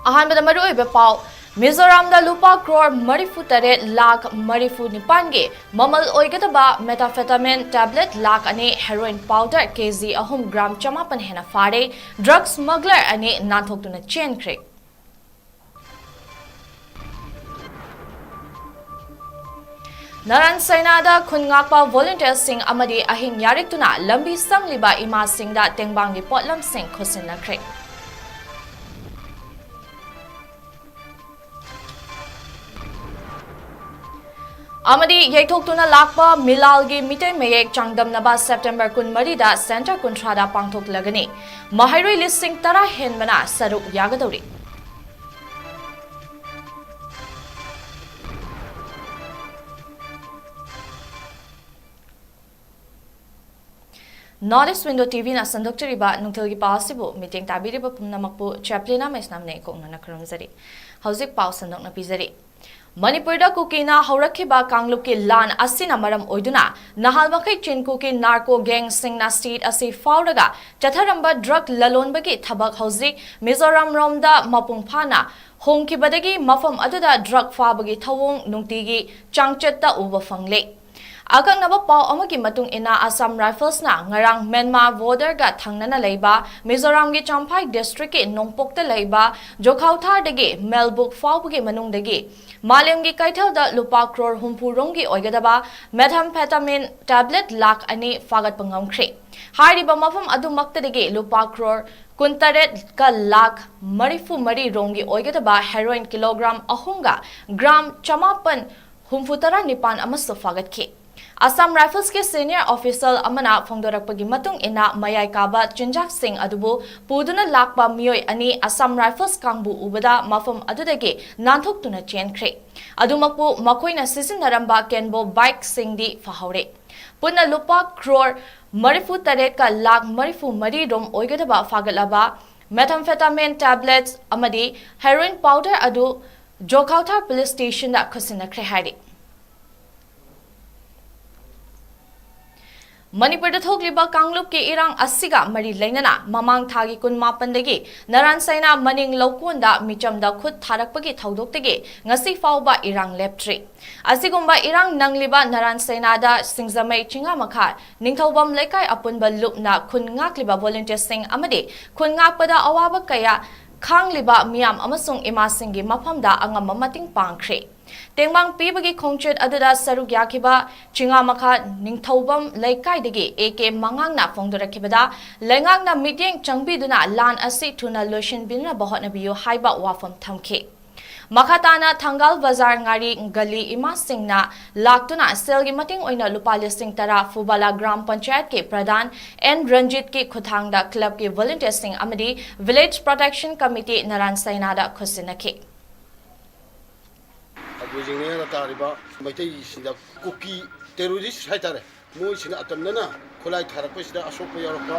अहानबदा मरुओइबे पाउ मिजोरामदा लुपा क्रोर मरिफु तरे लाख मरिफु निपानगे ममल ओइगदबा मेटाफेटामिन टैबलेट लाख अने हेरोइन पाउडर केजी 3 ग्राम 500 हेना फारे ड्रग स्मगलर अने नाथोक्तुना चेनख्रे नारायण सेनादा खुनगापा वॉलंटियर्स सिंह अमदी अहिंग यारिक्तुना लंबी संगलिबा इमा सिंहदा तेंबांगी पोटलम सिंह खुसिनख्रे अमदी यैथोक्तुना लाकपा मिलालगी मिटे मेयेक चांगदमनबा सेप्टेम्बर 23 सेंटर कुंथ्रादा पांगथोक्लगनी महाइरोई लिसिंग 10 हेनबना सरुक यागदौरी नॉर्थ विंडो टीवी ना संदोक्चरिबा नुंथलगी पासिबु मीटिंग ताबिरिबा पुमनमकपु चैप्लिना मैस्नामने कोंगना खरमजरी हौजिक पाउ संदोक्ना पिजरी मणिपुर कुकीना हौरखिबा कांगलुप की लान असिना मरम ओइदुना नहालमखै चिनकु की नार्को गैंग सिंगना स्टेट असि फाउरगा चथरंबा ड्रग ललोनबगी थबक हौजिक मिजोराम रोमदा मपुंग फाना होंखिबदगी मफम अदुदा ड्रग फाबगी थवोंग नुंतिगी चांगचेत्ता उबा फंगले अकंगनबा पाउ अमगी मतुंग इना असम राइफल्स ना ngarang म्यांमार बॉर्डर गा थंगनना लेबा मिजोराम गी चांफाई डिस्ट्रिक्ट के नोंगपोकता लेबा जोखाउथारदगी मेलबुक फाउबगी मनुंगदगी मालेमगी कैथलदा लुपा क्रोर हुंफुरोंगी ओइगदबा मेथाम्फेटामिन टैबलेट लाख अनी फागत पंगमख्रे हारिबा मफम अदुमक्तदगी लुपा क्रोर कुंतरेट का लाख मरिफु मरी रोंगी ओइगदबा हेरोइन किलोग्राम 3 ग्राम 549 अमसु फागतखे असम राइफल्स के सीनियर ऑफिसर अमना फोंदोरकपगी मतुंग इना मयाई काबा चिंजाक सिंह अदुबु पुदुना लाकपा मियोय अनि असम राइफल्स कांगबु उबदा मफम अदुदगे नांथोक्तुना चेनख्रे अदुमकपु मखोइना सिसिनरंबा केनबो बाइक सिंगदी फहौरे पुना लुपा क्रोर मरिफु तरेट का लाख मरिफु मरी रोम ओइगदबा फागलबा मेथाम्फेटामिन टैबलेट्स अमदी हेरोइन पाउडर अदु जोखाउथार पुलिस स्टेशन दा खसिनख्रे हारि मणिपुर थोकलिबा कांगलुप के इरांग असिगा मरी लेनना ममांग थागी 28 नारायण सेना मनिंग लौकोंदा मिचमदा खुद थारकपगी थौदोक्तगे ngasi फाउबा इरांग लेप्ट्री असिगुम्बा इरांग नंगलिबा नारायण सेनादा सिंगजमै चिंगामखा निंगथौबम लेकाय अपुनबा लुपना खुनगाक्लिबा वॉलंटियर सिंह अमदे खुनगाकपदा अवाबा कया खांगलिबा मियाम अमसुंग इमासिंगी मफमदा अंगम मतिंग पांगख्रे तेंबांग पीबगी खोंचेट अदुदा सरुक याखिबा चिंगामखा निंगथौबम लैकाइदगी एके मंगांगना फोंदोरखिबदा लेंगांगना मीटिंग चंगबिदुना लान असि थुना लोशनबिना बहotnaबियो हाइबा वाफम थमखे मखाताना थंगाल बाजार ngari गली इमा सिंगना लाक्तुना सेलगी मतिंग ओइना लुपा लिसिंग 10 फुबाला ग्राम पंचायत के प्रधान एन रंजित के खुथांगदा क्लब के वॉलंटियर सिंह अमदी विलेज प्रोटेक्शन कमिटी नारायण सेनादा खुसिनखे बुजिंगने तारिबा मैतै सिदा कुकी टेररिस्ट हाइतारे मोइसिना अतमनना खोलाई थारकपसिदा अशोक यारकपा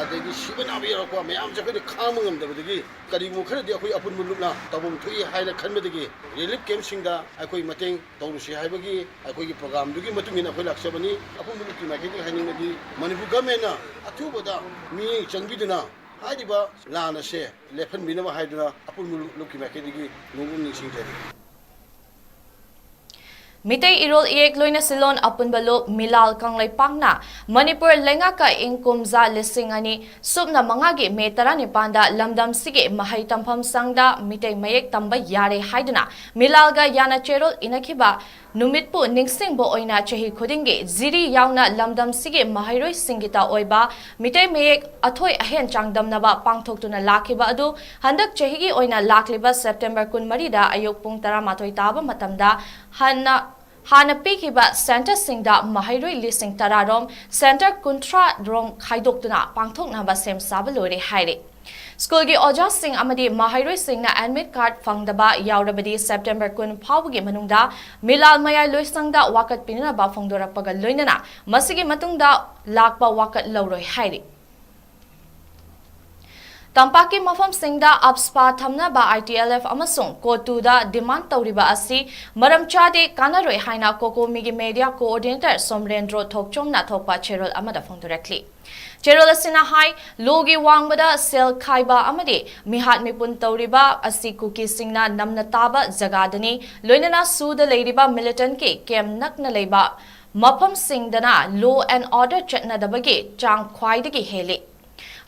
अदगी सिबनाबि यारकपा मयाम जखै खामंगमदबदगी करिगु खरदि अखोइ अपुन मुलुकना तबम थुइ हाइना खनमदगी रिलीफ कैंप सिंगदा अखोइ मतेंग तौरुसि हाइबगी अखोइगी प्रोग्राम दुगी मतुंगिना अखोइ लाक्सबनी अपुन मुलुकि माइखैदि हाइनिंगदि मणिपुर गवर्नमेंटना अथुबदा मी चंगबिदुना हाइदिबा लानसे लेफनबिनबा हाइदुना अपुन मुलुकि माइखैदि नुगुन निसिंजरि मितै इरोल एक लोइना सिलोन अपुनबलो मिलाल कांगलै पांगना मणिपुर लेंगा का इंकुमजा लिसिंग अनि सुबना मंगागे मे 19 दा लमदम सिगे महै तंफम संगदा मितै मयेक तंबा यारे हाइदना मिलालगा याना चेरोल इनखिबा नुमितपु निंगसिंगबो ओइना चही खुदिंगे जिरी यावना लमदम सिगे महैरोइ सिंगिता ओइबा मितै मयेक अथोय अहेन चांगदमनबा पांगथोक्तुना लाखिबा अदु हंदक चहीगी ओइना लाखलिबा सेप्टेम्बर 23 दा अयोग पुंग 18 ताबा मतमदा हाना पीखिबा सेंटर सिंगदा महैरोइ लिसिंग 10 रोम सेंटर कुंथ्रा रोम खाइदोक्तुना पांगथोक्नबा सेम साबा लोरे हाइरे स्कूल की ओजा सिंह अमदी महैरोइ सिंगना एडमिट कार्ड फंगदबा यावरबदी सेप्टेम्बर 20 फाउबगी मनुंगदा मिलाल मयाय लोइसंगदा वाकत पिनबा फोंदोरकपगा लोइनना मसिगी मतुंगदा लाकपा वाकत लौरोइ हाइरे तंपाकी मफम सिंगदा अपस्पा थमनबा ITLF अमसुंग कोटुदा डिमांड तौरिबा असि मरम चादे कानारोइ हाइना कोकोमीगी मीडिया कोऑर्डिनेटर सोमरेंद्रो थोकचोमना थोकपा चेरोल अमदा फोंदोरखली Cherol asina hai logi wangbada sel khaiba amade mihat mipun tauriba asi kuki singna namna taba zagadani loinana suda leiriba militant ke kem nakna leiba mapam singdana law and order chatna dabage chang khwaidagi hele.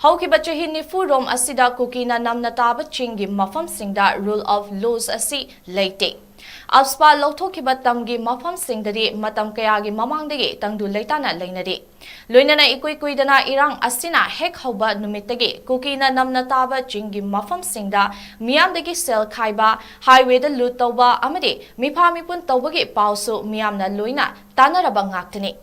Haukiba chahi nifu rom asida kukina namna taba chingi mafam singda rule of laws asi leite. Aspa Lotokiba Tamgi Mafam Singdari Matam Kayagi Mamangdagi Tangdu Leitana Lainadi. Luinana Ikuidana Irang Asina Hek Hoba Numitagi Kukina Namna Taba Jingi Mafam Singda Miamdagi Sel Kaiba Highway the Lutoba Amadi Mipamipun Tobagi Pausu Miamna Luina Tanarabangakini.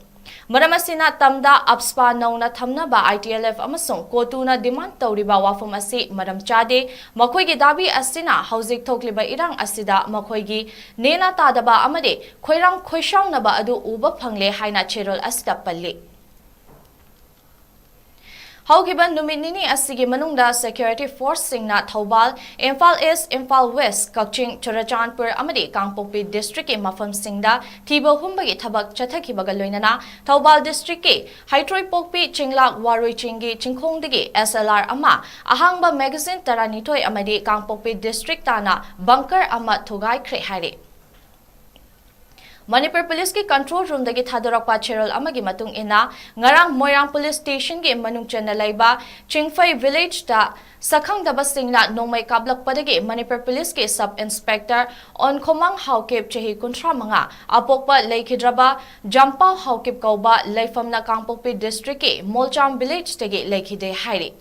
Maramasina tamda apspa nauna thamna ba ITLF amasung kotuna demand tauriba wafum asi maram chade makhoigi dabi asina hauzik thokliba irang asida makhoigi nena tadaba amade khoirang khoishaung naba adu uba phangle haina cherol asida palle. Haukiba numinini asigi manungda security force singna Thobal, Imphal East, Imphal West, 𝐋𝐢𝐯𝐞 Churachandpur amadi Kangpokpi district e mafam singda thiba humbagi thabak chathakibaga loinana Thobal district ke Haitroi Pokpi Chinglak Waroi Chingi Chingkhongdagi SLR ama ahangba magazine taranithoi amadi Kangpokpi district tana bunker ama thugai khre haire. Manipur Police ki control room dagi thadorakpa cherol amagi matung ina ngarang Moirang Police Station ki manung chana laiba Chingphai village da sakhang daba singna nongmai kablak padagi Manipur Police ki sub inspector on khomang haukip chahi kuntra manga apokpa laikhidraba jampa haukip kauba laifamna Kangpokpi district ki Molcham village dagi laikhide haire.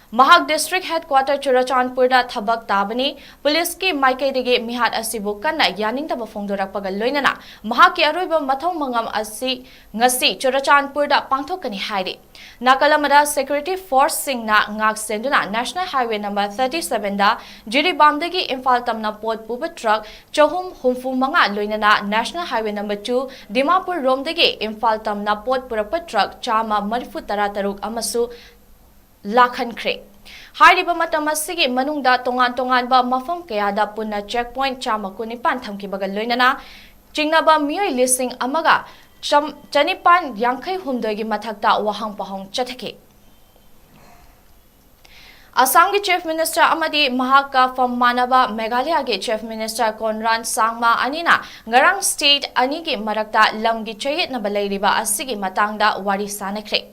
Mahak District Headquarter Churachandpur da thabak tabani police ki maikai dege mihat asibu kanna yaning taba phongdorakpaga loinana mahak ki aroiba mathau mangam asi ngasi Churachandpur da pangthokani haire. Nakalamada security force singna ngak senduna National Highway number 37 da Jiribamdagi Imphal tamna pot puba truck chahum humfu manga loinana National Highway number 2 Dimapur romdagi Imphal tamna pot purapa truck chama marifu tarataruk amasu Lakhan Kre. Hariba Matamasigi Manungda Tongan Tongan ba Mafam Kayada Puna checkpoint chama kunipan thamkibaga loinana Chingnaba Mioi lising amaga Chanipan Yankai Humdogi Matakta Wahang Pahong Chatake. Assam's Chief Minister Amadi Mahaka from Manaba Meghalaya ge Chief Minister Konran Sangma Anina Ngarang State Anigi Marakta Lamgi Chayit na Balairiba Asigi Matangda Wari Sanakre.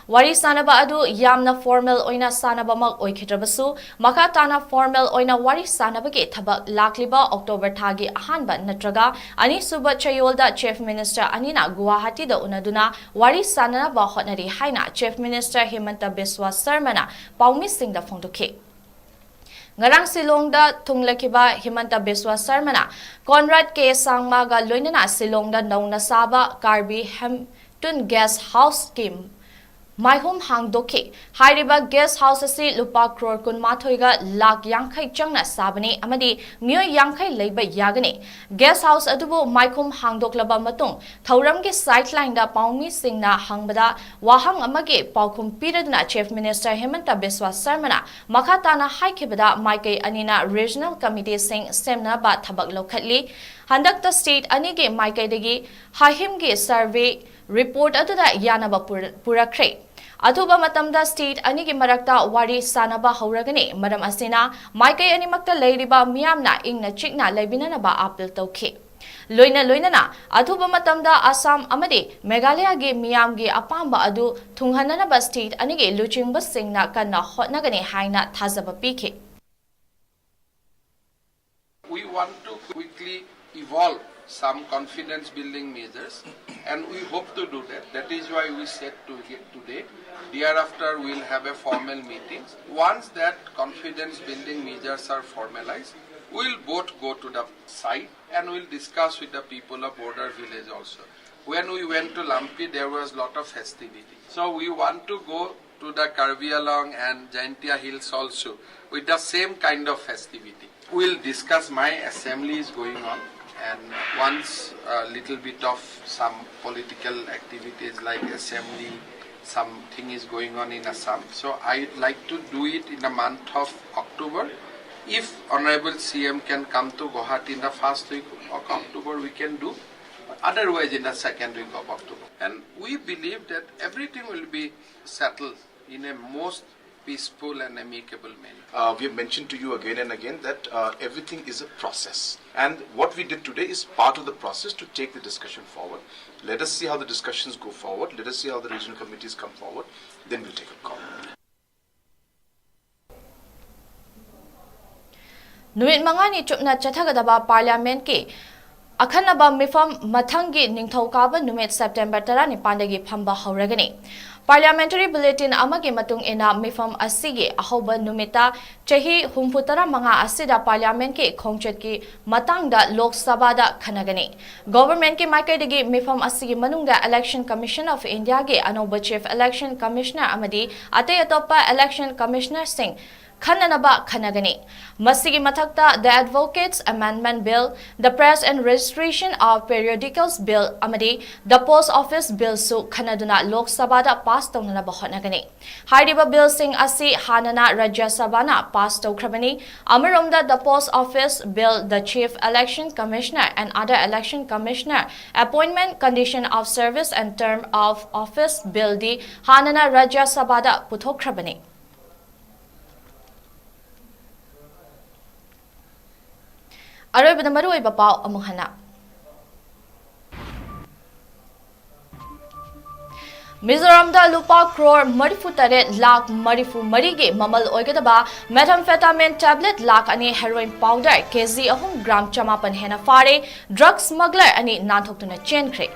Wari sanaba adu yamna formal oina sanaba mag oikhidrabasu makatana formal oina wari sanaba ge thabak lakliba October thagi ahanba natraga ani suba chayolda Chief Minister Anina Guwahati da unaduna wari sanaba hotnari haina Chief Minister Himanta Biswa Sarmana Paumi Singh da phongdokhe. Ngarang Silong da thunglakiba Himanta Biswa Sarmana Conrad K Sangma ga loinana Silong da nauna saba Karbi Hampton Guest House Scheme My home hang doke. Hariba guest house asi lupa crore kun mathoiga lak yankai changna sabani amadi mio yankai leiba yagani. Guest house adubu my home hang doklaba matung. Thauram ke sideline da Paumi Singna hangbada wahang amage paukum piraduna Chief Minister Himanta Biswa Sarmana makatana haikibada Maike Anina Regional Committee Sing Semna ba thabak lokhatli. Handakta state anige Maike degi hahimge survey report aduda yanaba purakre. Athuba matamda state anigi marakta wari sanaba hauragani maram asina maikai animakta leiriba miyamna ingna chikna leibinana ba appeal tawkhe. Loinana athuba matamda Assam amadi Meghalaya ge miyam ge apamba adu thunghanana ba state anigi luchingba singna kanna hotnagani haina thazaba pikhe. We want to quickly evolve some confidence building measures and we hope to do that. That is why we said to get today. Thereafter we will have a formal meeting. Once that confidence building measures are formalized, we will both go to the site and we will discuss with the people of border village also. When we went to Lampi, there was lot of festivity. So we want to go to the 𝐂𝐕𝐄𝐑 and Jaintia Hills also with the same kind of festivity. We will discuss. My assembly is going on. And once a little bit of some political activities like assembly, something is going on in Assam. So I'd like to do it in the month of October. If Honorable CM can come to Guwahati in the first week of October, we can do. Otherwise in the second week of October. And we believe that everything will be settled in a most peaceful and amicable manner. We have mentioned to you again and again that everything is a process, and what we did today is part of the process to take the discussion forward. Let us see how the discussions go forward. Let us see how the regional committees come forward. Then we'll take a call. Nuit mangani chupna chathagadaba parliament ki akhanaba mifam mathangi ningthokaba numit September 19 phamba hauragani. Parliamentary Bulletin amagi matung ina mifam asigi ahoba numita chahi humputara manga asida parliament ki khongchet matangda Lok Sabha da khanagani. Government ki maikaidagi mifam asigi manungda Election Commission of India ki anoba Chief Election Commissioner amadi atay atopa Election Commissioner sing Khananaba Khanagani. Masigi Mathakta, the Advocates Amendment Bill, the Press and Registration of Periodicals Bill, Amadi, the Post Office Bill Su Khanaduna Lok Sabha pass Tonana Bahonagani. Haidiba Bill Singh Asi Hanana Rajya Sabana pass Tokrabani, Amarumda the Post Office Bill, the Chief Election Commissioner and other Election Commissioner Appointment, Condition of Service and Term of Office Bill di Hanana Rajya Sabada Putokrabani. Aroy Maruay Bapao Amuhana. Mizoramda lupa crore marifu tare lakh marifu marige mamal oigadaba methamphetamine tablet lakh ani heroin powder 𝐾𝐍 gram chamapan hena fare drug smuggler ani nanthokuna chenkre.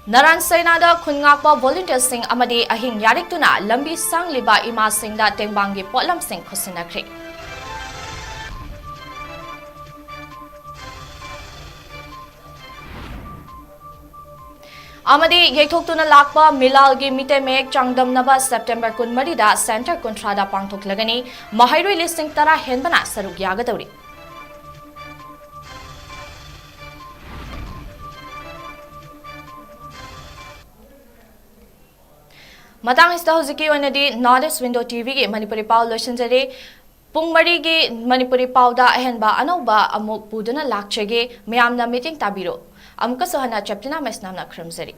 Naran Sainada Khungakpa volunteer sing amadi ahing yariktuna lambi sangliba ima singda tengbangi potlam sing khosinakre. Amadi yektoktuna lakpa milalgi mitemek changdamnaba September 23 da center kontrada pangthoklagani mahairui listing tara henbana saruk yagadawri. Matang is the Hoziki Onadi, Northeast Window TV, Manipuri Pau Loshanjare, Pungmari, Manipuri Pauda, Henba, Anoba, Amuk Budana Lakchege, Miamna meeting Tabiro. Amkasohana CHAPLINA MAISNAM 𝐶𝐿𝐲